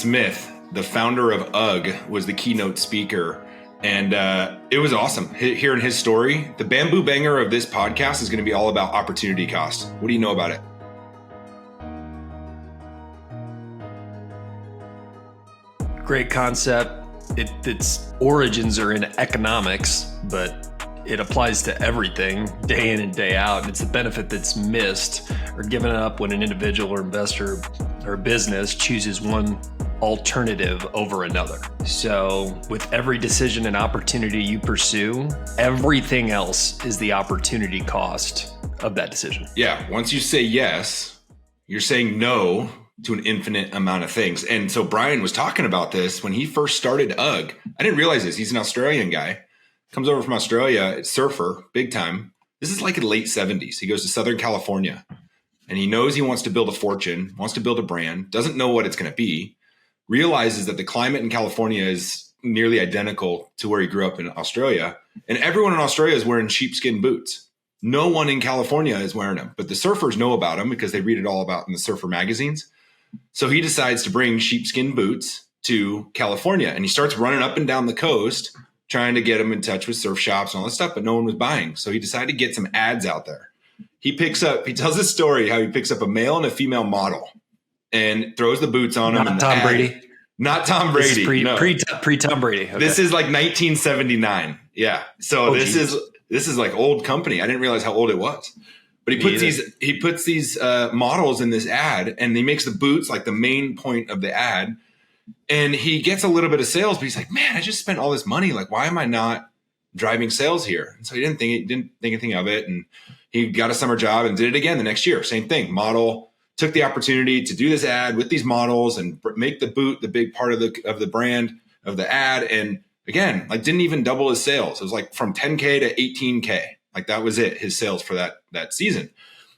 Smith, the founder of UGG, was the keynote speaker. And it was awesome hearing his story. The bamboo banger of this podcast is going to be all about opportunity cost. What do you know about it? Great concept. Its origins are in economics, but it applies to everything day in and day out. It's the benefit that's missed or given up when an individual or investor or business chooses one alternative over another. So with every decision and opportunity you pursue, everything else is the opportunity cost of that decision. Yeah. Once you say yes, you're saying no to an infinite amount of things. And so Brian was talking about this when he first started UGG. I didn't realize this. He's an Australian guy. Comes over from Australia. It's surfer, big time. This is like in the late 70s. He goes to Southern California and he knows he wants to build a fortune, wants to build a brand, doesn't know what it's going to be, realizes that the climate in California is nearly identical to where he grew up in Australia. And everyone in Australia is wearing sheepskin boots. No one in California is wearing them, but the surfers know about them because they read it all about in the surfer magazines. So he decides to bring sheepskin boots to California and he starts running up and down the coast, trying to get them in touch with surf shops and all this stuff, but no one was buying. So he decided to get some ads out there. He tells this story how he picks up a male and a female model and throws the boots on them. Not Tom Brady. Not Tom Brady. Pre Tom Brady. Okay. This is like 1979. Yeah. So this is like old company. I didn't realize how old it was. But he puts these models in this ad, and he makes the boots like the main point of the ad. And he gets a little bit of sales, but he's like, man, I just spent all this money. Like, why am I not driving sales here? And so he didn't think anything of it. And he got a summer job and did it again the next year. Same thing. Model took the opportunity to do this ad with these models and make the boot the big part of the brand of the ad. And again, like didn't even double his sales. It was like from 10K to 18K. Like that was it, his sales for that season.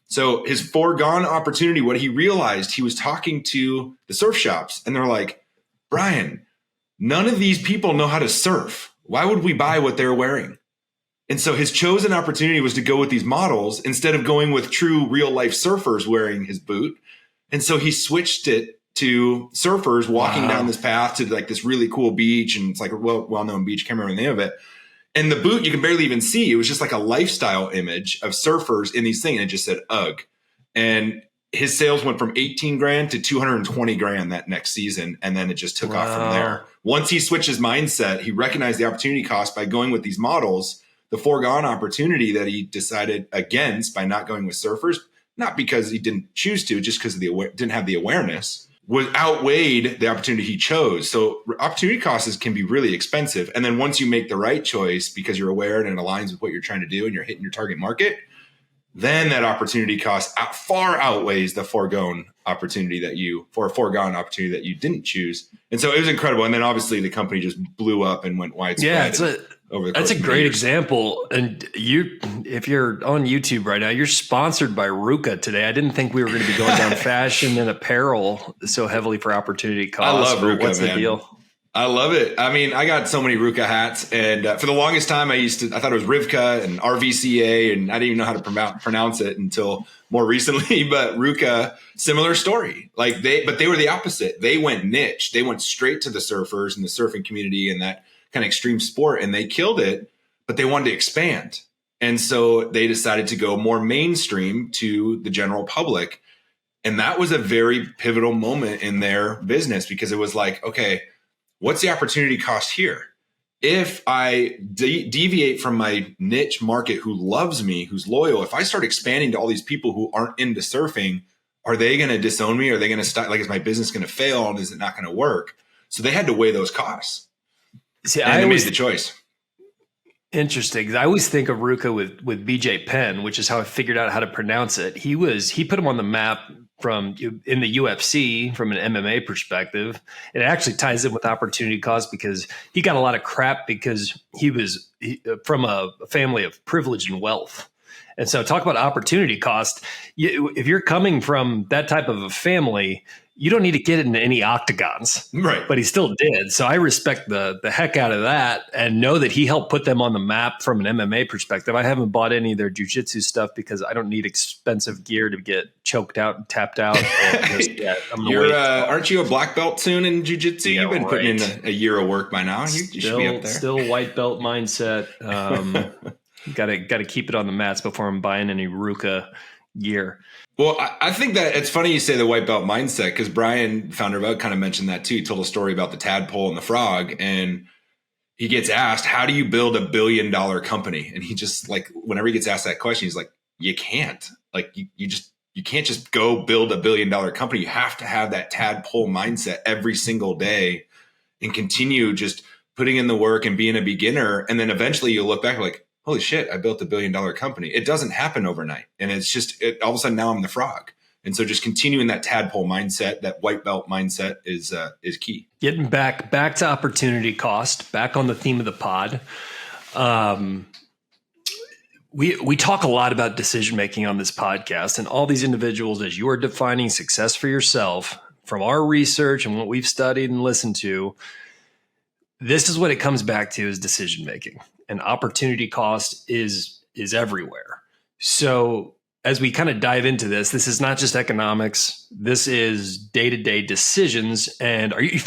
So his foregone opportunity, what he realized, he was talking to the surf shops and they're like, Brian, none of these people know how to surf. Why would we buy what they're wearing? And so his chosen opportunity was to go with these models instead of going with true real life surfers wearing his boot. And so he switched it to surfers walking down this path to like this really cool beach. And it's like a well-known beach. Can't remember the name of it. And the boot, you can barely even see. It was just like a lifestyle image of surfers in these things. And it just said UGG. And his sales went from 18 grand to 220 grand that next season. And then it just took off from there. Once he switched his mindset, he recognized the opportunity cost by going with these models, the foregone opportunity that he decided against by not going with surfers, not because he didn't choose to, just because didn't have the awareness, was outweighed the opportunity he chose. So opportunity costs can be really expensive. And then once you make the right choice because you're aware and it aligns with what you're trying to do and you're hitting your target market, then that opportunity cost far outweighs the foregone opportunity that you didn't choose. And so it was incredible. And then obviously the company just blew up and went widespread. Yeah, that's a great example. And if you're on YouTube right now, you're sponsored by Ruka today. I didn't think we were going to be going down fashion and apparel so heavily for opportunity costs. I love Ruka, what's man. The deal? I love it. I mean, I got so many Ruka hats, and for the longest time, I thought it was Rivka and RVCA, and I didn't even know how to pronounce it until more recently. But Ruka, similar story. But they were the opposite. They went niche. They went straight to the surfers and the surfing community and that kind of extreme sport, and they killed it. But they wanted to expand, and so they decided to go more mainstream to the general public, and that was a very pivotal moment in their business because it was like, okay, what's the opportunity cost here? If I deviate from my niche market who loves me, who's loyal, if I start expanding to all these people who aren't into surfing, are they going to disown me? Are they going to stop? Like, is my business going to fail? And is it not going to work? So they had to weigh those costs. See, and they made the choice. Interesting. I always think of Ruka with BJ Penn, which is how I figured out how to pronounce it. He put him on the map in the UFC from an MMA perspective. It actually ties in with opportunity cost because he got a lot of crap because he was from a family of privilege and wealth. And so talk about opportunity cost. If you're coming from that type of a family, you don't need to get into any octagons. Right. But he still did. So I respect the heck out of that and know that he helped put them on the map from an MMA perspective. I haven't bought any of their jiu-jitsu stuff because I don't need expensive gear to get choked out and tapped out. Aren't you a black belt soon in jiu-jitsu? Yeah, You've been putting in a year of work by now. You should be up there. Still white belt mindset. Got to keep it on the mats before I'm buying any Ruka gear. Well, I think that it's funny you say the white belt mindset, because Brian, founder of UGG, kind of mentioned that too. He told a story about the tadpole and the frog, and he gets asked, how do you build $1 billion company? And he just, like, whenever he gets asked that question, he's like, you can't. Like, you can't just go build $1 billion company. You have to have that tadpole mindset every single day and continue just putting in the work and being a beginner. And then eventually you'll look back like, holy shit, I built $1 billion company. It doesn't happen overnight. And it's just, all of a sudden now I'm the frog. And so just continuing that tadpole mindset, that white belt mindset is key. Getting back to opportunity cost, back on the theme of the pod. We talk a lot about decision-making on this podcast, and all these individuals, as you are defining success for yourself from our research and what we've studied and listened to, this is what it comes back to, is decision-making. And opportunity cost is everywhere. So as we kind of dive into this is not just economics. This is day-to-day decisions. And are you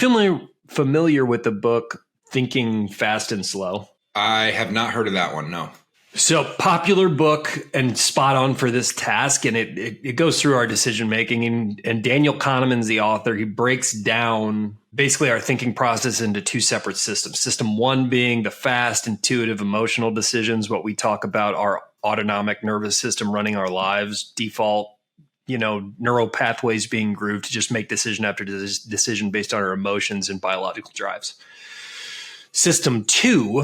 familiar with the book Thinking Fast and Slow? I have not heard of that one, no. So popular book and spot on for this task. And it goes through our decision making. And Daniel Kahneman's the author. He breaks down basically our thinking process into two separate systems. System one being the fast, intuitive, emotional decisions, what we talk about, our autonomic nervous system running our lives, default, neural pathways being grooved to just make decision after decision based on our emotions and biological drives. System two,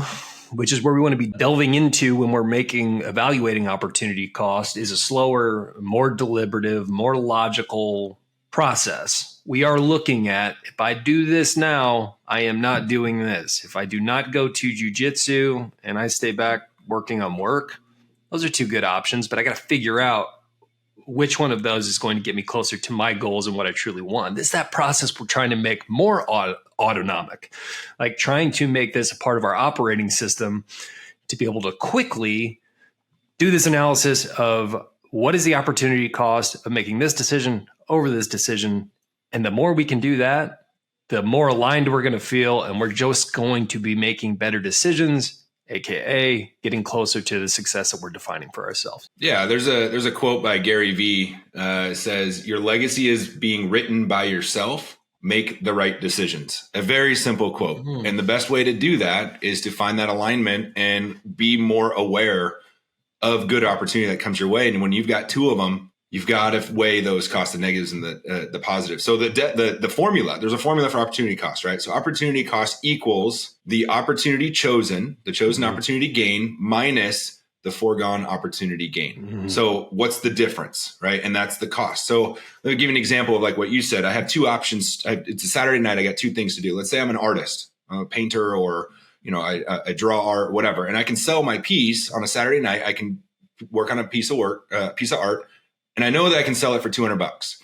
which is where we want to be delving into when we're evaluating opportunity cost, is a slower, more deliberative, more logical process. We are looking at, if I do this now, I am not doing this. If I do not go to jiu-jitsu and I stay back working on work, those are two good options, but I got to figure out which one of those is going to get me closer to my goals and what I truly want. This is that process we're trying to make more autonomic, like trying to make this a part of our operating system to be able to quickly do this analysis of what is the opportunity cost of making this decision over this decision. And the more we can do that, the more aligned we're going to feel, and we're just going to be making better decisions, AKA getting closer to the success that we're defining for ourselves. Yeah, there's a quote by Gary Vee. Says, your legacy is being written by yourself. Make the right decisions. A very simple quote. Mm-hmm. And the best way to do that is to find that alignment and be more aware of good opportunity that comes your way. And when you've got two of them, you've got to weigh those costs and negatives and the positives. So the formula, there's a formula for opportunity cost, right? So opportunity cost equals the opportunity chosen, the chosen mm-hmm. opportunity gain minus the foregone opportunity gain. Mm-hmm. So what's the difference, right? And that's the cost. So let me give you an example of like what you said. I have two options. It's a Saturday night. I got two things to do. Let's say I'm an artist, a painter, or I draw art, whatever, and I can sell my piece on a Saturday night. I can work on a piece of art. And I know that I can sell it for $200,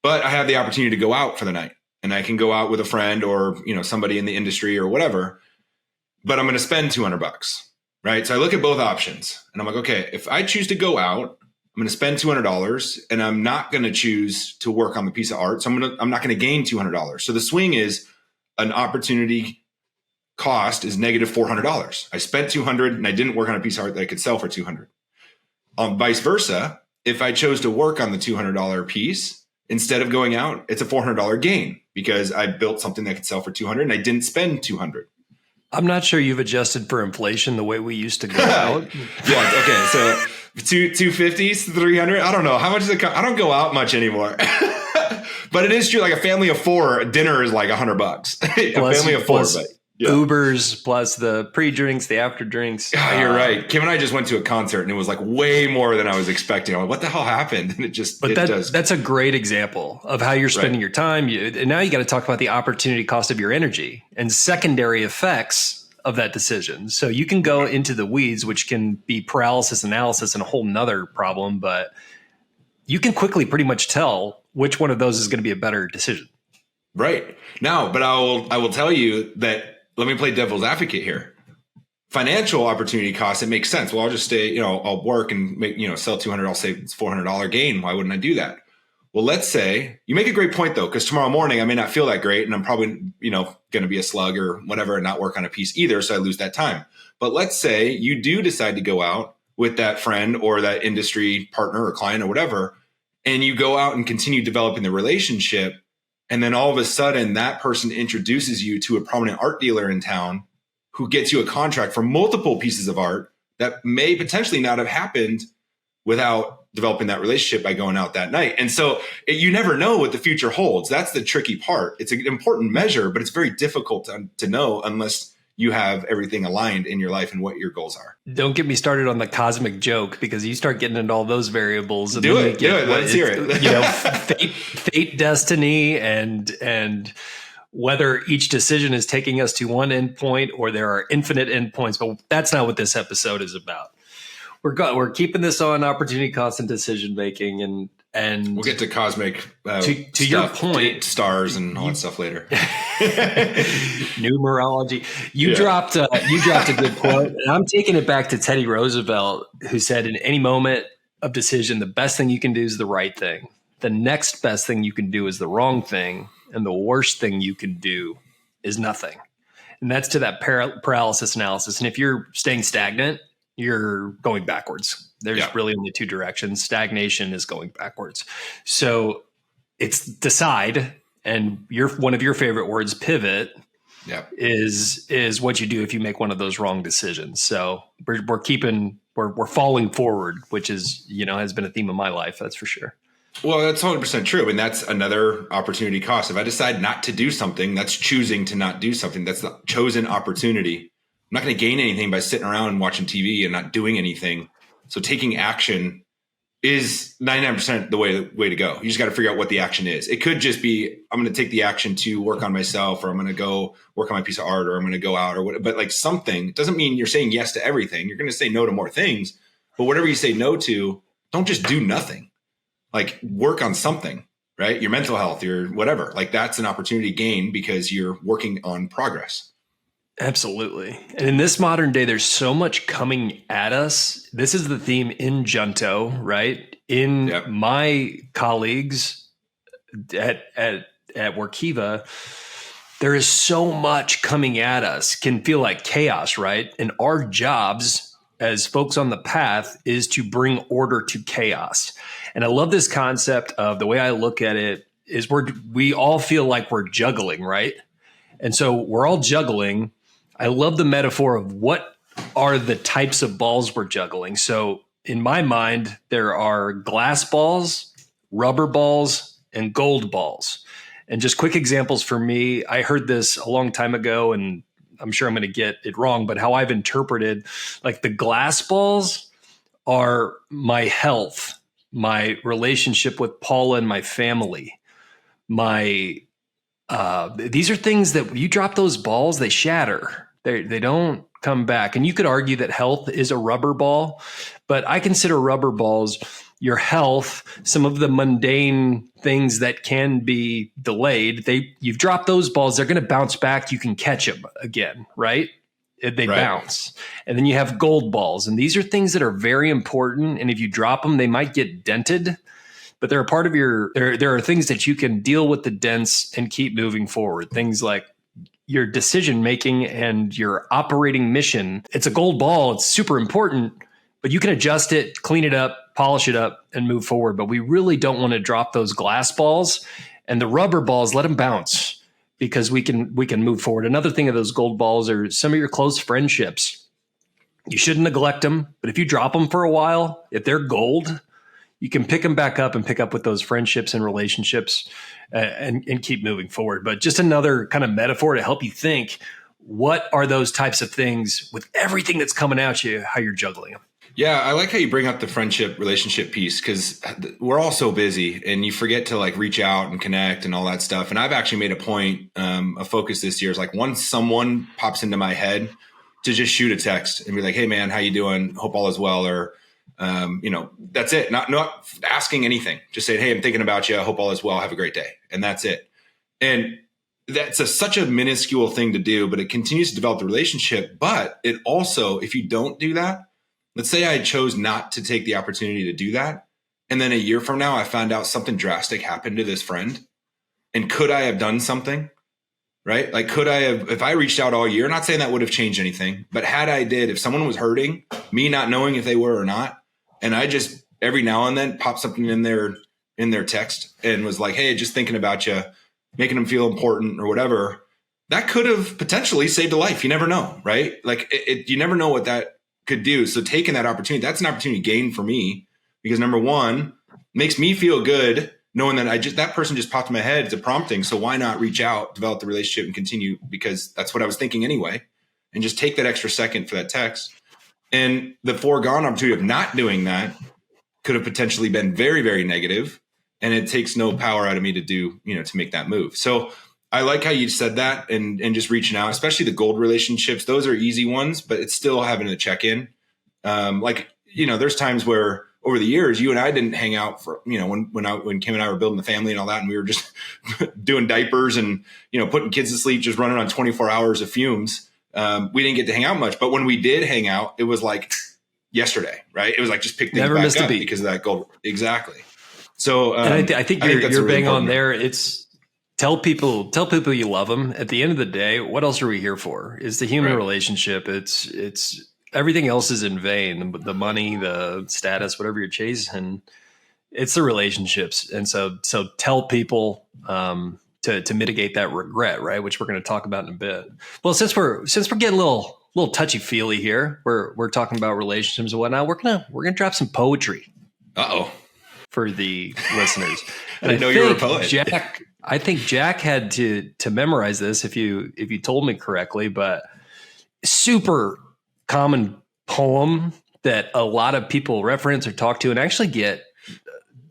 but I have the opportunity to go out for the night, and I can go out with a friend or, somebody in the industry or whatever, but I'm going to spend $200, right? So I look at both options and I'm like, okay, if I choose to go out, I'm going to spend $200 and I'm not going to choose to work on the piece of art. So I'm not going to gain $200. So the swing is an opportunity cost is negative $400. I spent $200 and I didn't work on a piece of art that I could sell for $200. Vice versa. If I chose to work on the $200 piece, instead of going out, it's a $400 gain because I built something that could sell for $200 and I didn't spend $200. I'm not sure you've adjusted for inflation the way we used to go out. Yeah. Okay. So $250, $300. I don't know how much does it cost? I don't go out much anymore, but it is true. Like a family of four, dinner is like $100. A family of four, but. Yeah. Ubers plus the pre-drinks, the after drinks. You're right. Kim and I just went to a concert and it was like way more than I was expecting. I'm like, what the hell happened? And that's a great example of how you're spending your time. And now you got to talk about the opportunity cost of your energy and secondary effects of that decision. So you can go into the weeds, which can be paralysis analysis and a whole nother problem, but you can quickly pretty much tell which one of those is going to be a better decision? Right. No, but I will tell you that, let me play devil's advocate here. Financial opportunity cost, it makes sense. Well, I'll just stay, I'll work and make, sell 200, I'll save $400 gain. Why wouldn't I do that? Well, let's say you make a great point though, because tomorrow morning I may not feel that great and I'm probably, going to be a slug or whatever and not work on a piece either. So I lose that time. But let's say you do decide to go out with that friend or that industry partner or client or whatever, and you go out and continue developing the relationship. And then all of a sudden that person introduces you to a prominent art dealer in town who gets you a contract for multiple pieces of art that may potentially not have happened without developing that relationship by going out that night. And so you never know what the future holds. That's the tricky part. It's an important measure, but it's very difficult to know unless you have everything aligned in your life and what your goals are. Don't get me started on the cosmic joke, because you start getting into all those variables. And do it. Let's hear it. Fate, destiny, and whether each decision is taking us to one endpoint or there are infinite endpoints. But that's not what this episode is about. We're keeping this on opportunity cost and decision making, and we'll get to cosmic to your point, stars and all that stuff later. Numerology. You dropped a good quote, and I'm taking it back to Teddy Roosevelt, who said, "In any moment of decision, the best thing you can do is the right thing. The next best thing you can do is the wrong thing, and the worst thing you can do is nothing." And that's to that paralysis analysis. And if you're staying stagnant, you're going backwards. There's really only two directions. Stagnation is going backwards. So it's decide, and one of your favorite words, pivot, is what you do if you make one of those wrong decisions. So we're falling forward, which is, has been a theme of my life. That's for sure. Well, that's 100% true. And that's another opportunity cost. If I decide not to do something, that's choosing to not do something. That's the chosen opportunity. I'm not going to gain anything by sitting around and watching TV and not doing anything. So taking action is 99% the way to go. You just got to figure out what the action is. It could just be, I'm going to take the action to work on myself, or I'm going to go work on my piece of art, or I'm going to go out or whatever. But like something doesn't mean you're saying yes to everything. You're going to say no to more things, but whatever you say no to, don't just do nothing. Like work on something, right? Your mental health, your whatever, like that's an opportunity gain because you're working on progress. Absolutely. And in this modern day, there's so much coming at us. This is the theme in Junto, right? In my colleagues at Workiva, there is so much coming at us, can feel like chaos, right? And our jobs as folks on the path is to bring order to chaos. And I love this concept of, the way I look at it is we all feel like we're juggling, right? And so we're all juggling. I love the metaphor of what are the types of balls we're juggling. So in my mind, there are glass balls, rubber balls, and gold balls. And just quick examples for me, I heard this a long time ago, and I'm sure I'm going to get it wrong, but how I've interpreted, like, the glass balls are my health, my relationship with Paula and my family, these are things that you drop those balls, they shatter. They don't come back. And you could argue that health is a rubber ball, but I consider rubber balls your health, some of the mundane things that can be delayed. You've dropped those balls, they're going to bounce back. You can catch them again, right? They bounce. And then you have gold balls. And these are things that are very important. And if you drop them, they might get dented, but they're a part of there are things that you can deal with the dents and keep moving forward. Things like your decision-making and your operating mission. It's a gold ball. It's super important, but you can adjust it, clean it up, polish it up, and move forward. But we really don't want to drop those glass balls, and the rubber balls, let them bounce, because we can move forward. Another thing of those gold balls are some of your close friendships. You shouldn't neglect them, but if you drop them for a while, if they're gold, you can pick them back up and pick up with those friendships and relationships and keep moving forward. But just another kind of metaphor to help you think, what are those types of things with everything that's coming at you, how you're juggling them? Yeah, I like how you bring up the friendship relationship piece, because we're all so busy and you forget to like reach out and connect and all that stuff. And I've actually made a point, a focus this year is like, once someone pops into my head, to just shoot a text and be like, "Hey man, how you doing? Hope all is well." Or, That's it. Not asking anything. Just saying, hey, I'm thinking about you. I hope all is well. Have a great day. And that's it. And that's such a minuscule thing to do, but it continues to develop the relationship. But it also, if you don't do that, let's say I chose not to take the opportunity to do that. And then a year from now, I found out something drastic happened to this friend. And could I have done something? Right? Like, could I have, if I reached out all year, not saying that would have changed anything, but had I did, if someone was hurting, me not knowing if they were or not, and I just every now and then pop something in their text and was like, hey, just thinking about you, making them feel important or whatever, that could have potentially saved a life. You never know, right? Like you never know what that could do. So taking that opportunity, that's an opportunity gain for me because number one, makes me feel good knowing that that person just popped in my head. It's a prompting. So why not reach out, develop the relationship and continue, because that's what I was thinking anyway. And just take that extra second for that text. And the foregone opportunity of not doing that could have potentially been very, very negative. And it takes no power out of me to do, to make that move. So I like how you said that and just reaching out, especially the gold relationships. Those are easy ones, but it's still having a check-in. There's times where over the years, you and I didn't hang out for, when Kim and I were building the family and all that, and we were just doing diapers and, putting kids to sleep, just running on 24 hours of fumes. We didn't get to hang out much, but when we did hang out, it was like yesterday, right? It was like just pick things back up because of that gold. Exactly. So, and I think you're bang on there. It's tell people you love them. At the end of the day, what else are we here for? Is the human relationship. It's everything else is in vain. The money, the status, whatever you're chasing, it's the relationships. And so tell people to mitigate that regret, right? Which we're going to talk about in a bit. Well, since we're getting a little touchy feely here, we're talking about relationships and whatnot. We're gonna drop some poetry. For the listeners. And I know you're a poet. I think Jack had to memorize this if you told me correctly, but super common poem that a lot of people reference or talk to and actually get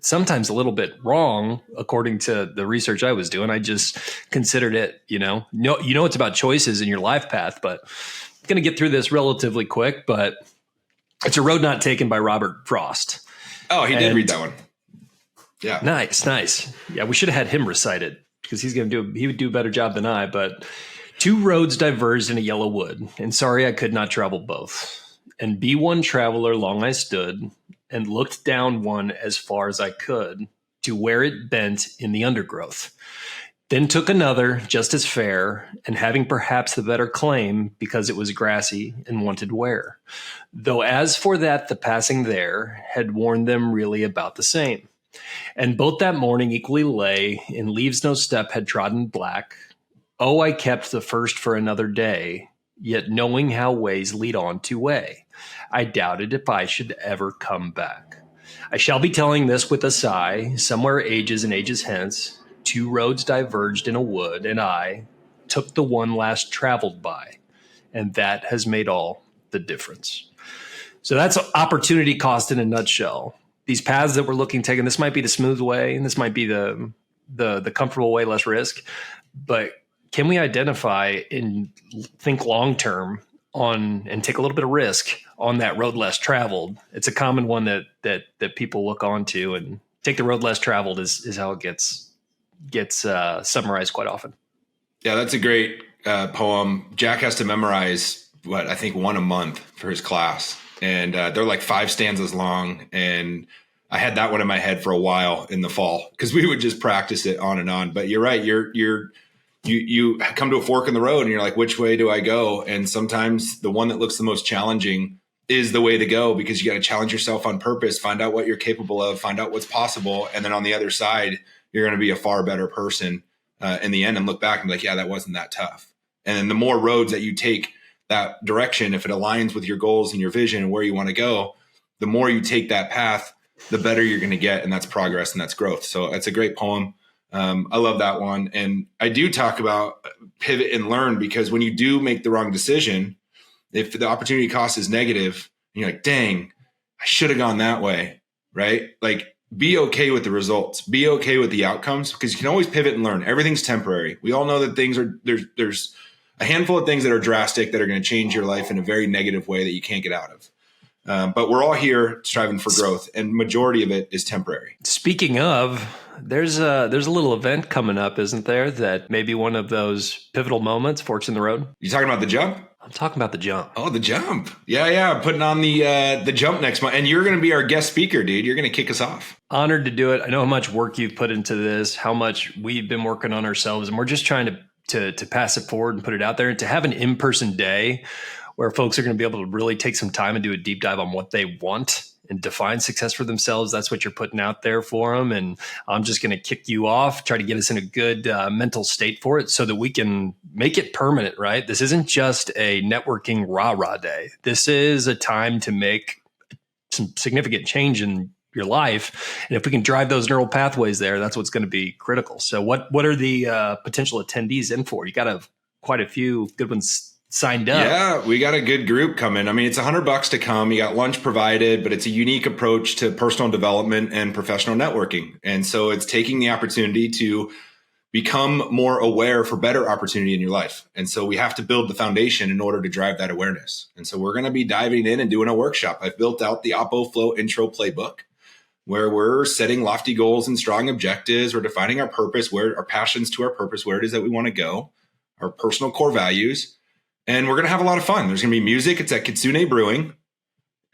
sometimes a little bit wrong according to the research I was doing. I just considered it, it's about choices in your life path, but I'm going to get through this relatively quick, but it's A Road Not Taken by Robert Frost. Oh, he did read that one. Yeah. Nice. Yeah, we should have had him recite it because he would do a better job than I, but 2 roads diverged in a yellow wood, and sorry I could not travel both. And be one traveler long I stood, and looked down one as far as I could, to where it bent in the undergrowth. Then took another, just as fair, and having perhaps the better claim, because it was grassy and wanted wear. Though as for that the passing there, had warned them really about the same. And both that morning equally lay, in leaves no step had trodden black. Oh, I kept the first for another day, yet knowing how ways lead on to way, I doubted if I should ever come back. I shall be telling this with a sigh, somewhere ages and ages hence, 2 roads diverged in a wood, and I took the one last traveled by, and that has made all the difference. So that's opportunity cost in a nutshell. These paths that we're looking taking, this might be the smooth way, and this might be the comfortable way, less risk, but can we identify and think long-term on and take a little bit of risk on that road less traveled? It's a common one that people look onto, and take the road less traveled is how it gets summarized quite often. Yeah, that's a great poem. Jack has to memorize I think 1 a month for his class, and they're like 5 stanzas long. And I had that one in my head for a while in the fall because we would just practice it on and on. But you're right. You come to a fork in the road and you're like, which way do I go? And sometimes the one that looks the most challenging is the way to go, because you got to challenge yourself on purpose, find out what you're capable of, find out what's possible. And then on the other side, you're going to be a far better person in the end, and look back and be like, yeah, that wasn't that tough. And then the more roads that you take that direction, if it aligns with your goals and your vision and where you want to go, the more you take that path, the better you're going to get. And that's progress and that's growth. So it's a great poem. I love that one. And I do talk about pivot and learn, because when you do make the wrong decision, if the opportunity cost is negative, and you're like, dang, I should have gone that way. Right? Like, be okay with the results, be okay with the outcomes, because you can always pivot and learn. Everything's temporary. We all know that there's a handful of things that are drastic that are going to change your life in a very negative way that you can't get out of. But we're all here striving for growth, and majority of it is temporary. Speaking of, there's a little event coming up, isn't there? That may be one of those pivotal moments, forks in the road. You talking about the jump? I'm talking about the jump. Oh, the jump. Yeah. I'm putting on the jump next month. And you're going to be our guest speaker, dude. You're going to kick us off. Honored to do it. I know how much work you've put into this, how much we've been working on ourselves, and we're just trying to pass it forward and put it out there. And to have an in-person day where folks are going to be able to really take some time and do a deep dive on what they want and define success for themselves. That's what you're putting out there for them. And I'm just going to kick you off, try to get us in a good mental state for it so that we can make it permanent, right? This isn't just a networking rah-rah day. This is a time to make some significant change in your life. And if we can drive those neural pathways there, that's what's going to be critical. So what are the potential attendees in for? You got quite a few good ones signed up. Yeah, we got a good group coming. I mean, it's $100 to come. You got lunch provided, but it's a unique approach to personal development and professional networking. And so it's taking the opportunity to become more aware for better opportunity in your life. And so we have to build the foundation in order to drive that awareness. And so we're going to be diving in and doing a workshop. I've built out the OppoFlow intro playbook where we're setting lofty goals and strong objectives. We're defining our purpose, where our passions to our purpose, where it is that we want to go, our personal core values. And we're going to have a lot of fun. There's going to be music. It's at Kitsune Brewing.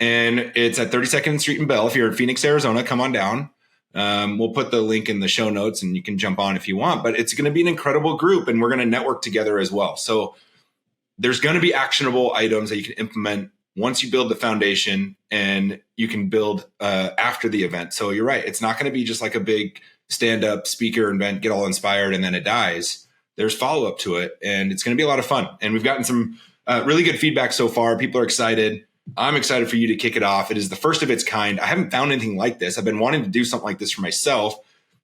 And it's at 32nd Street in Bell. If you're in Phoenix, Arizona, come on down. We'll put the link in the show notes and you can jump on if you want. But it's going to be an incredible group and we're going to network together as well. So there's going to be actionable items that you can implement once you build the foundation, and you can build after the event. So you're right. It's not going to be just like a big stand-up speaker event, get all inspired, and then it dies. There's follow-up to it, and it's going to be a lot of fun. And we've gotten some really good feedback so far. People are excited. I'm excited for you to kick it off. It is the first of its kind. I haven't found anything like this. I've been wanting to do something like this for myself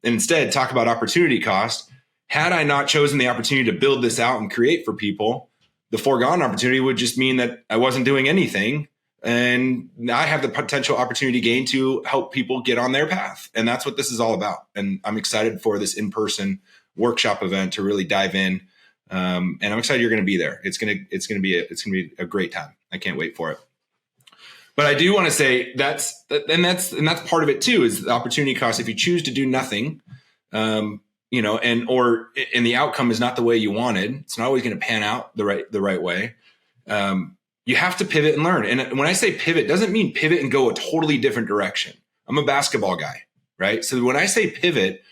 and instead talk about opportunity cost. Had I not chosen the opportunity to build this out and create for people, the foregone opportunity would just mean that I wasn't doing anything. And I have the potential opportunity gain to help people get on their path. And that's what this is all about. And I'm excited for this in-person workshop event to really dive in. And I'm excited you're going to be there. It's going to be a great time. I can't wait for it. But I do want to say that's part of it too, is the opportunity cost. If you choose to do nothing, and the outcome is not the way you wanted, it's not always going to pan out the right way. You have to pivot and learn. And when I say pivot, it doesn't mean pivot and go a totally different direction. I'm a basketball guy, right? So when I say pivot,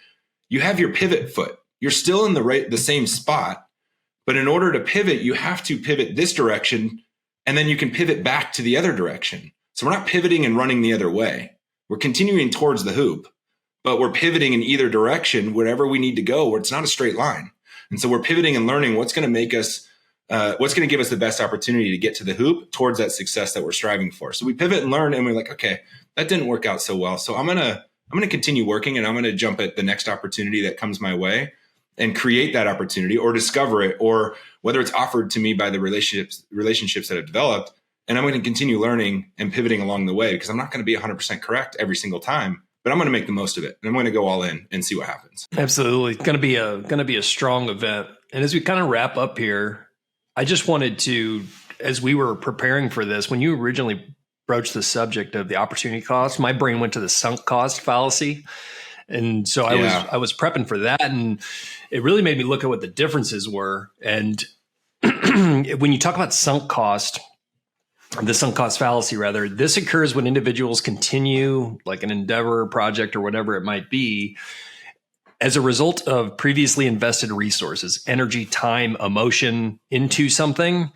you have your pivot foot. You're still in the same spot, but in order to pivot, you have to pivot this direction, and then you can pivot back to the other direction. So we're not pivoting and running the other way. We're continuing towards the hoop, but we're pivoting in either direction, wherever we need to go, where it's not a straight line. And so we're pivoting and learning what's going to make us, what's going to give us the best opportunity to get to the hoop towards that success that we're striving for. So we pivot and learn, and we're like, okay, that didn't work out so well. So I'm going to continue working, and I'm going to jump at the next opportunity that comes my way and create that opportunity or discover it, or whether it's offered to me by the relationships that have developed. And I'm going to continue learning and pivoting along the way, because I'm not going to be 100% correct every single time, but I'm going to make the most of it. And I'm going to go all in and see what happens. Absolutely. It's going to be a strong event. And as we kind of wrap up here, I just wanted to, as we were preparing for this, when you originally broached the subject of the opportunity cost, my brain went to the sunk cost fallacy. And so I was prepping for that, and it really made me look at what the differences were. And when you talk about sunk cost, the sunk cost fallacy, rather, this occurs when individuals continue like an endeavor, project, or whatever it might be, as a result of previously invested resources, energy, time, emotion into something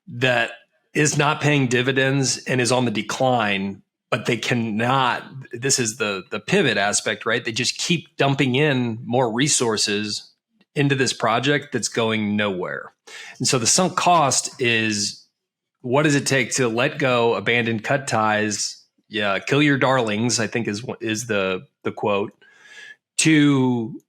that is not paying dividends and is on the decline, but they cannot, this is the pivot aspect, right? They just keep dumping in more resources into this project that's going nowhere. And so the sunk cost is, what does it take to let go, abandon, cut ties, kill your darlings, I think is the quote, to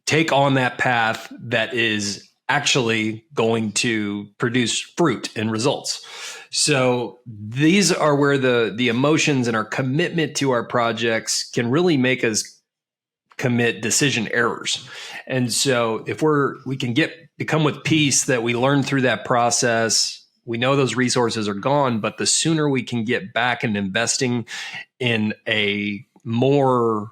take on that path that is actually going to produce fruit and results. So these are where the emotions and our commitment to our projects can really make us commit decision errors. And so if we can become with peace that we learn through that process, We know those resources are gone, but the sooner we can get back and investing in a more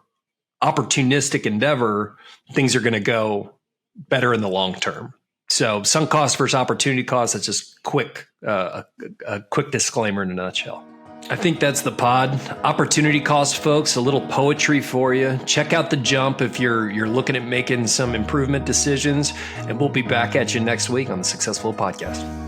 opportunistic endeavor, things are going to go better in the long term. So sunk cost versus opportunity cost, that's just a quick disclaimer in a nutshell. I think that's the pod. Opportunity cost, folks, a little poetry for you. Check out The Jump if you're looking at making some improvement decisions, and we'll be back at you next week on the SuccessFlow podcast.